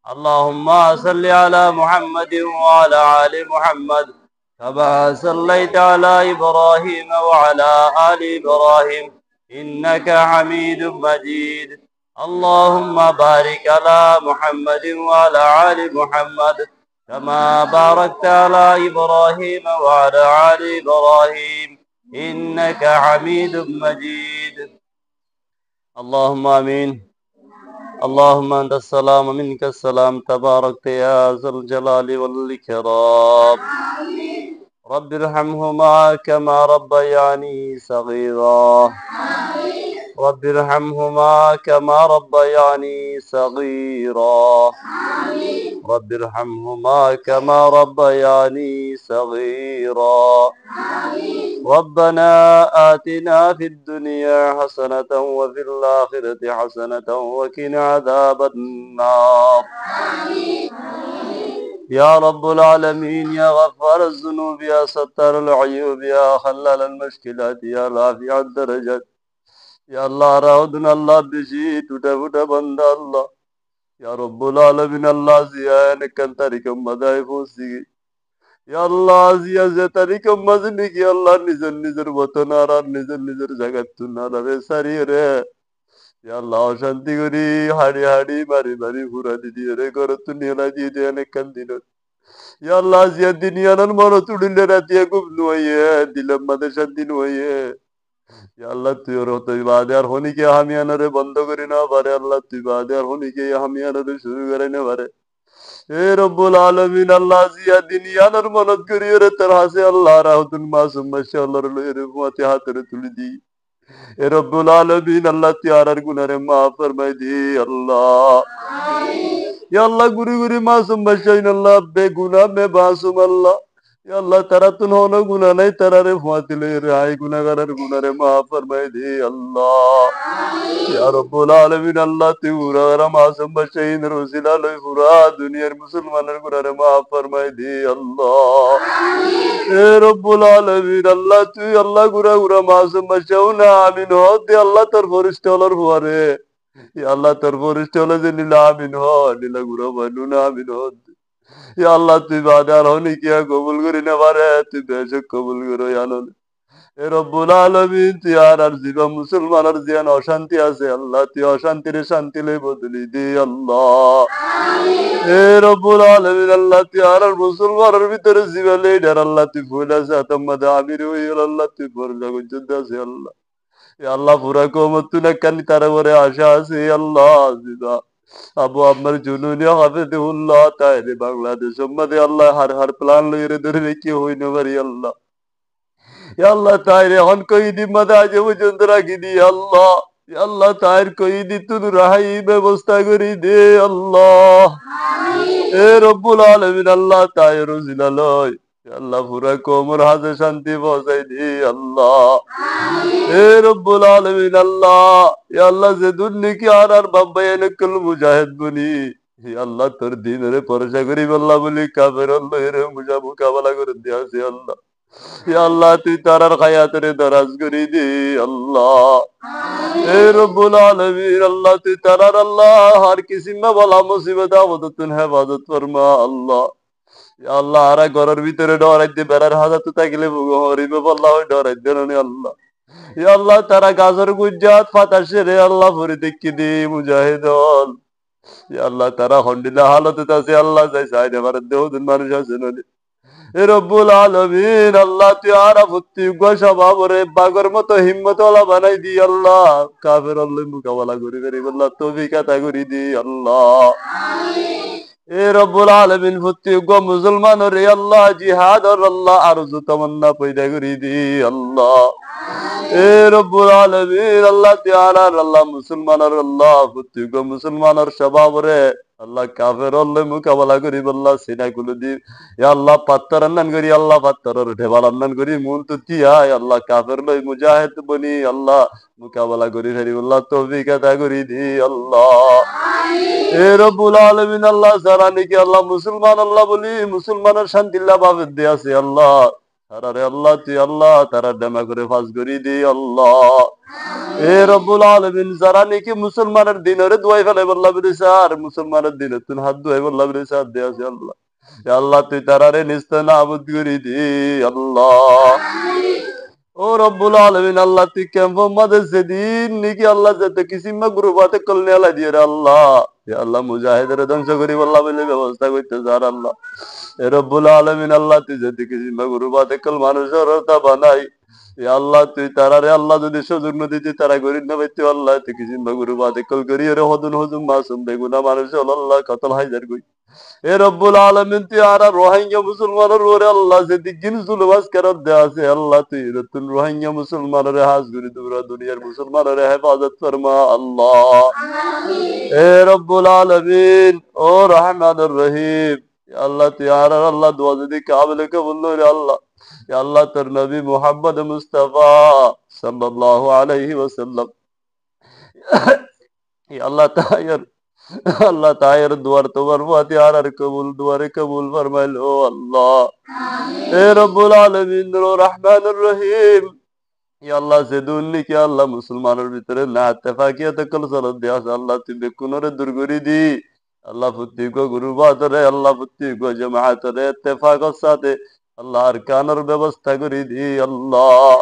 اللهم صل على محمد وعلى آل محمد كما صليت على إبراهيم وعلى آل إبراهيم إنك حميد مجيد اللهم بارك على محمد وعلى آل محمد كما باركت على إبراهيم وعلى آل إبراهيم إنك حميد مجيد اللهم آمين اللهم أنت السلام ومنك السلام تباركت يا ذا الجلال والإكرام رب ارحمهما كما ربياني صغيرا رب ارحمهما كما ربياني صغيرا رب ارحمهما كما ربياني صغيرا ربنا آتنا في الدنيا حسنة وفي الآخرة حسنة وقنا عذاب النار يا رب العالمين يا غفار الذنوب يا ستار العيوب يا خلال المشكلات يا رافع الدرجات يا الله راودنا الله بشي توتا فوتا بند الله يا رب العالمين الله زيانك كان تاريخ مدائف وسيجي يا الله জিয়া যে তারিখ মাজনি কি আল্লাহ নিজের নিজের বতনার আর নিজের নিজের জায়গাত তুনারা রে সারি রে ইয়া আল্লাহ শান্তি করি হাড়ি হাড়ি মারি মারি পুরা দিদি রে ঘর তুনিয়া না দিয়ে দে অনেক কান দিন ইয়া আল্লাহ জিয়া দুনিয়ার মন তুড়িলে রাতিয়া খুব নয়ে দিলাম মাদের শান্তি নয়ে ইয়া আল্লাহ তুই ওর তুই বাদে আর হনিকে হামিয়ানারে বন্ধ করি না পারে আল্লাহ তুই বাদে আর হনিকে হামিয়ানারে শুরু করে না পারে এ রব্বুল আলামিন আল্লাহ জিয়া দুনিয়ার মনত করি রে তোর হাসে আল্লাহ রাহুতুন মাসুম মাশাআল্লাহর লইরে মুয়াতে হাতেরে তুলি দি এ রব্বুল আলামিন আল্লাহতিয়ারার গুনারে মাফ ফরমাই দি আল্লাহ ইয়া আল্লাহ গুরি গুরি মাসুম মাশাইন আল্লাহ বেগুনাহ মে মাসুম আল্লাহ ইয়া আল্লাহ তারা তুন হনো গুনাহ নাই তারারে মুয়াতে লইরে আই গুনাহগারের গুনারে মাফ ফরমাই দি আল্লাহ ইয়া রব্বুল আলামিন আল্লাহ তুই উরারা মাসুম বাশাইন রসিলা লই পুরা দুনিয়ার মুসলমানের গুনারে মাফ ফরমাই দি আল্লাহ এ রব্বুল আলামিন আল্লাহ তুই আল্লাহ গুরা গুরা মাসুম বাশাও না আমিন হ দে আল্লাহ তোর ফরিশতা হলার হুয়ারে ইয়া আল্লাহ তোর ফরিশতা হলে যে নীলা আমিন হ নীলা গুরা বানু না আমিন হ ইয়া আল্লাহ তুই বাদার হনি কিয়া কবুল করি না পারে তুই বেশক কবুল করো জানো এ রব্বুল আলামিন তুই আর জীবন মুসলমানের জীবন অশান্তি আছে আল্লাহ তুই অশান্তির শান্তি লই বদলি দি আল্লাহ এ রব্বুল আলামিন আল্লাহ তুই আর মুসলমানের ভিতরে জীবন লিডার আল্লাহ তুই ভুল আছে আতম্মাদ আমির হইল আল্লাহ তুই পর জগৎ যুদ্ধ আছে আল্লাহ এ আল্লাহ পুরা কমত তুই না কানি তার উপরে আশা আছে আল্লাহ জিদা আবু আমার জুনুনি হাফিজুল্লাহ তাইরে বাংলাদেশ সম্মাদে আল্লাহ হার হার প্লান লইরে ধরে রেখে হইনো পারি আল্লাহ ইয়া আল্লাহ তাইরে হন কই দি মাদা আজ পর্যন্ত রাখি দি আল্লাহ ইয়া আল্লাহ তাইর কই দি তুই রাহাই ব্যবস্থা করি দে আল্লাহ এ রব্বুল আলামিন আল্লাহ তাইর রজিলা লয় ইয়া আল্লাহ পুরা কোমর হাজে শান্তি পৌঁছাই দি আল্লাহ এ রব্বুল আলামিন আল্লাহ ইয়া আল্লাহ যে দুনিয়া কি আর বাবা এনেকল মুজাহিদ বনি ইয়া আল্লাহ তোর দিনের পরশা করি আল্লাহ বলি কাফের আল্লাহ এর মুজা মুকাবেলা করে দিয়াছে আল্লাহ ইয়া আল্লাহ তুই তারার হায়াতের দরাজ করি দি আল্লাহ এ রব্বুল আলামিন আল্লাহ তুই তারার আল্লাহ হর কিসিম মে বলা মুসিবত আবদতুন হেফাজত ফরমা আল্লাহ ইয়া আল্লাহ আর ঘরের ভিতরে ডরাই দে বেড়ার হাজাত থাকিলে হরিবে আল্লাহ ডরাই দেন আল্লাহ ইয়া আল্লাহ তারা গাজর গুজ্জাত ফাতাশে রে আল্লাহ ভরে দেখি দি মুজাহিদল ইয়া আল্লাহ তারা হন্ডিলা হালতে আছে আল্লাহ যাই সাইডে মার দেহদিন মানুষ আছে নদী এ রব্বুল আলামিন আল্লাহ তুই আর ফুত্তি গসাবাবরে বাগর মতো হিম্মত ওলা বানাই দি আল্লাহ কাফের আল্লাহ মুকাবেলা করি করি আল্লাহ তৌফিক আতা করি দি আল্লাহ এ রব্বুল আলামিন ফুত্তি মুসলমান রে আল্লাহ জিহাদ আর আল্লাহ আরজু তামান্না পয়দা করি দি আল্লাহ এ রব্বুল আলামিন আল্লাহ তুই আর আল্লাহ মুসলমান আর আল্লাহ ফুত্তি মুসলমানের স্বভাবরে আল্লাহ কাফের আল্লাহ মুকাবেলা করি আল্লাহ সিনা গুলো দি ইয়া আল্লাহ পাত্তর আন্নান করি আল্লাহ পাত্তরের ঢেবাল আন্নান করি মন তো তিয়া আল্লাহ কাফের লই মুজাহিদ বনি আল্লাহ মুকাবেলা করি ফেরি আল্লাহ তৌফিক আতা করি দি আল্লাহ এ রব্বুল আলামিন আল্লাহ যারা নাকি আল্লাহ মুসলমান আল্লাহ বলি মুসলমানের শান্তিল্লাহ ভাবে দে আছে আল্লাহ তারারে আল্লাহ তুই আল্লাহ তারা ডেমা করে ফাঁস করি দি আল্লাহ। এ রব্বুল আলামিন যারা নাকি মুসলমানের দিনরে দোয়াই ফেলে বললা বলেছে আর মুসলমানের দিনে তুই হাত দোয়াই বললা বলেছে আর দেয়া আছে আল্লাহ। আল্লাহ তুই তারারে নিস্তে নাবুদ করি দি আল্লাহ। ও রব্বুল আলামিন আল্লাহ তুই কেমন মাঝে সেদিন নাকি আল্লাহ যেতে কিসিমা গ্রুপাতে কলনে আল্লাহ দিয়ে রে আল্লাহ। আল্লাহ মুজাহিদের ধ্বংস করি বললা বলে ব্যবস্থা করতে যার আল্লাহ। এ রব্বুল আলামিন আল্লাহ তুই যেতে কিসিমা গ্রুপাতে কল মানুষের হতা বানাই। আল্লাহ তুই তারারে আল্লাহ যদি সুযোগ নদী তুই তারা করি না পাইতে আল্লাহ তুই কিসিমা গ্রুপাতে কল করি রে হদুন হজুম মাসুম বেগুনা মানুষ আল্লাহ কতল হাজার কই। এ রব্বুল আলামিন তুই আর রোহিঙ্গা মুসলমানের ওরে আল্লাহ যেদিক জিন জুলুমাস করার দেয়া আছে আল্লাহ তুই নতুন রোহিঙ্গা মুসলমানের হাজ করি তোমরা দুনিয়ার মুসলমানের হেফাজত ফরমা আল্লাহ। এ রব্বুল আলামিন ও রহমানুর রহিম আল্লাহ তুই আর আল্লাহ দোয়া যদি কাবিল কবুল রে আল্লাহ। আল্লাহ তোর নবী মুহাম্মদ মুস্তাফা সাল্লাল্লাহু আলাইহি ওয়াসাল্লাম আল্লাহ তাআলা আল্লাহ তায়ের দুয়ার তোমার ফাতে আর কবুল দুয়ারে কবুল ফরমাইলো আল্লাহ। এ রব্বুল আলামিন রহমানুর রহিম আল্লাহ যে দুর্নি কি আল্লাহ মুসলমানের ভিতরে না ইত্তেফাকিয়াতে কল সালাত দেয়া আছে আল্লাহ তুই বেকুনরে দূর করি দি আল্লাহ প্রত্যেক গুরুবাদরে আল্লাহ প্রত্যেক জামাআতরে ইত্তেফাকর সাথে আল্লাহ আরকানের ব্যবস্থা করি দি আল্লাহ।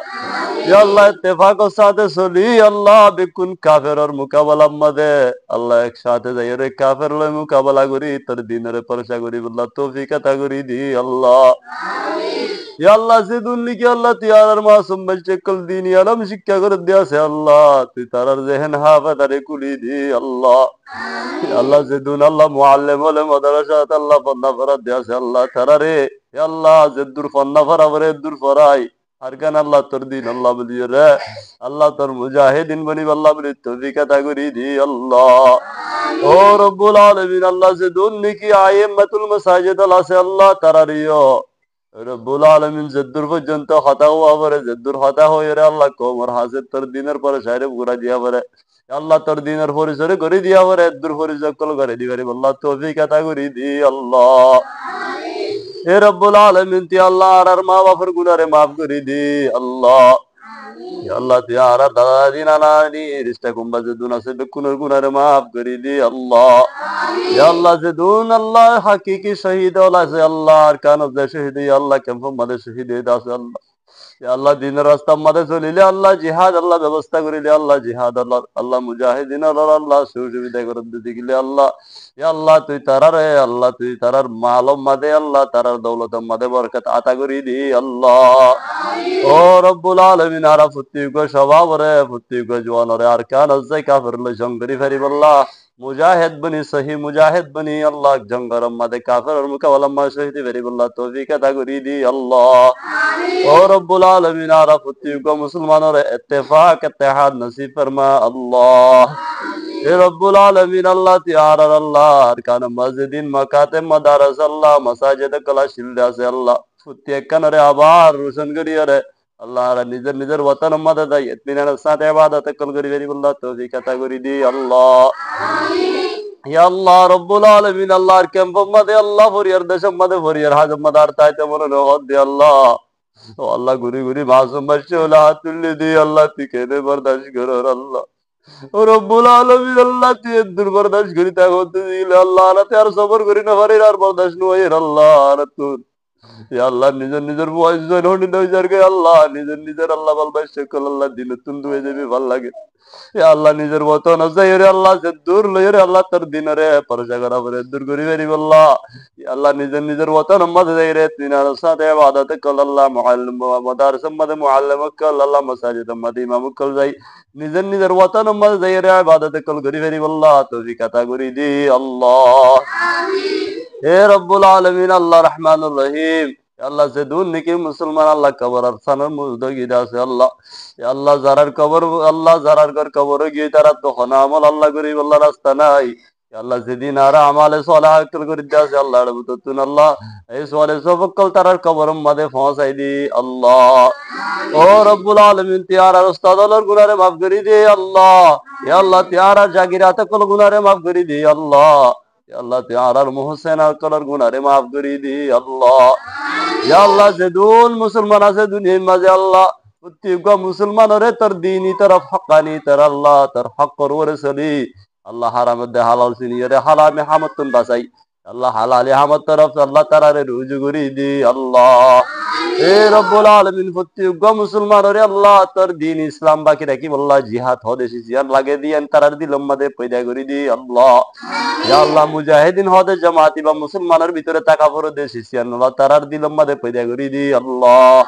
আল্লাহ ইত্তেফাকর সাথে চলি আল্লাহ বেকুন কাফেরর মোকাবেলা মাদে আল্লাহ একসাথে যাই রে কাফের লয় মোকাবেলা করি তোর দিনের পরশা করি আল্লাহ তৌফিক আতা করি দি আল্লাহ। আল্লাহ যে দুর্নীতি আল্লাহ তুই আর মাসুম বাচ্চা কল দিন আলম শিক্ষা করে দিয়াছে আল্লাহ তুই তারার জেহেন হাফাদারে কুলি দি আল্লাহ। আল্লাহ যে দুন আল্লাহ মুআল্লিম হলে মাদ্রাসাত আল্লাহ পন্না ফরা দিয়াছে আল্লাহ তারারে আল্লাহ যে দূর পন্না ফরা করে দূর ফরাই আর কেন আল্লাহ তোর দিন আল্লাহ বলি রে আল্লাহ তোর মুজাহিদিন বনি আল্লাহ বলি তৌফিক আতা করি দি আল্লাহ। ও রব্বুল আলামিন আল্লাহ যে দুর্নীতি আইম্মাতুল মাসাজিদ আছে আল্লাহ তারারিও রব্বুল আলামিন যদ্দুর পর্যন্ত হতা হওয়া পরে যদ্দুর হতা হয়ে রে আল্লাহ কোমর হাজের তোর দিনের পরে সাইরে ঘুরা দিয়া পরে আল্লাহ তোর দিনের পরিসরে করে দিয়া পরে দূর পরিচকল করে দিবারি আল্লাহ তৌফিক আতা করি দি আল্লাহ। এ রব্বুল আলামিন তুই আল্লাহ আর মা বাপের গুনারে মাফ করে দি আল্লাহ। আল্লাহ তুই আর দাদা দাদি নানা নানি রিস্তা কুম্বা যে দুন আছে বেকুনের গুনারে মাফ করে দি আল্লাহ। আল্লাহ যে দুন আল্লাহ হাকিকি শহীদ আছে আল্লাহ আর কানব যে শহীদ আল্লাহ কেমন মাদের শহীদ আছে আল্লাহ। আল্লাহ দিনের রাস্তা মাদে চলিলে আল্লাহ জিহাদ আল্লাহ ব্যবস্থা করিলে আল্লাহ জিহাদ আল্লাহ আল্লাহ মুজাহিদিন আল্লাহ সুবিধা করে দিতে গেলে আল্লাহ। আল্লাহ তুই তারার আল্লাহ তুই তারার মালম মাদে আল্লাহ তারার দৌলত মাদে বরকত আতা করি দি আল্লাহ। ও রব্বুল আলামিন আরা প্রত্যেক স্বভাব রে প্রত্যেক জওয়ান রে আর কান আছে কাফের লে জঙ্গরি ফেরি আল্লাহ মুজাহিদ বনি সহি মুজাহিদ বনি আল্লাহ জঙ্গর মাদে কাফের মুকাওয়ালা মা শহীদ ফেরি আল্লাহ তৌফিক আতা করি দি আল্লাহ। ও রব্বুল আলামিন আরা প্রত্যেক মুসলমানের ইত্তেফাক ইত্তেহাদ নসিব ফরমা আল্লাহ। এ রব্বুল আলামিন আল্লাহ তিয়ার আল্লাহ আর কান মসজিদিন মাকাতে মাদারাস আল্লাহ মাসাজিদ কলা শিলদা আছে আল্লাহ প্রত্যেক কানরে আবার রোশন করিয়া রে আল্লাহ নিজের নিজের ওয়াতান মাদে দাই ইতমিনানের সাথে ইবাদত কল করি বেরি আল্লাহ তৌফিক আতা করি দি আল্লাহ। ইয়া আল্লাহ রব্বুল আলামিন আল্লাহর ক্যাম্প মাদে আল্লাহ ফরিয়ার দেশ মাদে ফরিয়ার হাজ মাদার তাইতে মনে নহদ দি আল্লাহ। ও আল্লাহ গুরি গুরি মাসুম বাচ্চা হলে হাত তুললে দি আল্লাহ তুই কেঁদে বরদাস্ত করার আল্লাহ। ও রব্বুল আলামিন আল্লাহ তুই দূর বরদাস্ত করি তা করতে দিলে আল্লাহ আর আর সবর করি না পারি আর বরদাস্ত নয় আল্লাহ আর তুই আল্লাহ নিজের নিজের বয়স জয়েন হনি নইজারকে আল্লাহ নিজের নিজের আল্লাহ বলবাই সকল আল্লাহ দিন তুন দুয়ে যাবি ভাল লাগে আল্লাহ নিজের মতন যাইরে আল্লাহ যে দূর লইরে আল্লাহ তোর দিনরে পরজা করা পরে দূর করি বেরি আল্লাহ। আল্লাহ নিজের নিজের মতন মত যাইরে তিনার সাথে ইবাদত কল আল্লাহ মুআল্লিম মাদারস মদে মুআল্লিম কল আল্লাহ মাসাজিদ মদে ইমাম কল যাই নিজের নিজের মতন মত যাইরে ইবাদত কল করি বেরি আল্লাহ তৌফিক আতা করি দি আল্লাহ। হে রব্বুল আলামিন আল্লাহ রহমানুর রহিম আল্লাহ যে দুন নাকি মুসলমান আল্লাহ কবর আর সানের মুজদ গিয়ে আছে আল্লাহ। আল্লাহ যারার কবর আল্লাহ যারার ঘর কবর গিয়ে তারা তখন আমল আল্লাহ করি আল্লাহ রাস্তা নাই আল্লাহ যেদিন আর আমালে সলাহ করে দিয়েছে আল্লাহ তুন আল্লাহ এই সলে সবকল তারার কবর মাদে পৌঁছাই দি আল্লাহ। ও রব্বুল আলামিন তিয়ার উস্তাদ আল্লাহর গুনারে মাফ করি দে আল্লাহ। ইয়া আল্লাহ তিয়ার জাগিরাতে কল গুনারে মাফ করি দি আল্লাহ। আল্লাহ তিয়ার মুহসিন আর কলর গুনারে মাফ করি দি আল্লাহ। ইয়া আল্লাহ যেদুন মুসলমান আছে দুনিয়ার মাঝে আল্লাহ প্রত্যেক মুসলমানরে তোর দিনই তরফ হকানি তোর আল্লাহ তোর হক করবরে চলি আল্লাহ হারামের দে হালাল চিনিয়ে হালামে হামতুন বাঁচাই আল্লাহ হালালি হামত তরফ আল্লাহ তারারে রুজু করি দি আল্লাহ এ রব্বুল আলামিন প্রত্যেক মুসলমানরে আল্লাহ তোর দিন ইসলাম বাকি রাখি আল্লাহ জিহাদ হদেশি জিহাদ লাগে দিয়েন তারার দিল মাদে পয়দা করি দি আল্লাহ ইয়া আল্লাহ মুজাহিদিন হদে জামাতি বা মুসলমানের ভিতরে টাকা পড়ে দেশি আল্লাহ তারার দিল মাদে পয়দা করি দি আল্লাহ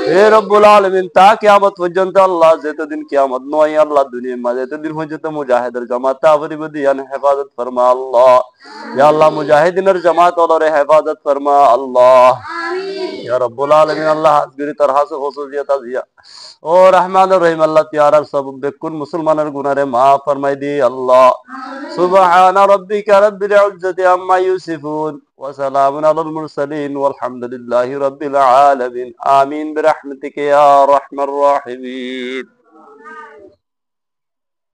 হে রব্বুল আলামিন তা কিয়ামত পর্যন্ত আল্লাহ যতদিন কিয়ামত নয় আল্লাহ দুনিয়ার মাঝে এতদিন পর্যন্ত মুজাহিদের জামাত তাবরিবদিয়ান হেফাজত ফরমা আল্লাহ ইয়া আল্লাহ মুজাহিদিনের জামাত ওলরে হেফাজত ফরমা আল্লাহ ইয়া রব্বুল আলামিন আল্লাহ হাজগিরি তার হাসু খুসুসিয়াত আজিয়া ও রহমানুর রহিম আল্লাহতিয়ারার সব বেকুন মুসলমানের গুনারে মাফ ফরমাই দি আল্লাহ সুবহান রাব্বিকা রাব্বিল ইজ্জাতি আম্মা ইয়াসিফুন ওয়া সালামুন আলাল মুরসালিন ওয়ালহামদুলিল্লাহি রাব্বিল আলামিন আমিন বিরহমাতিকা ইয়া আরহামার রাহিমিন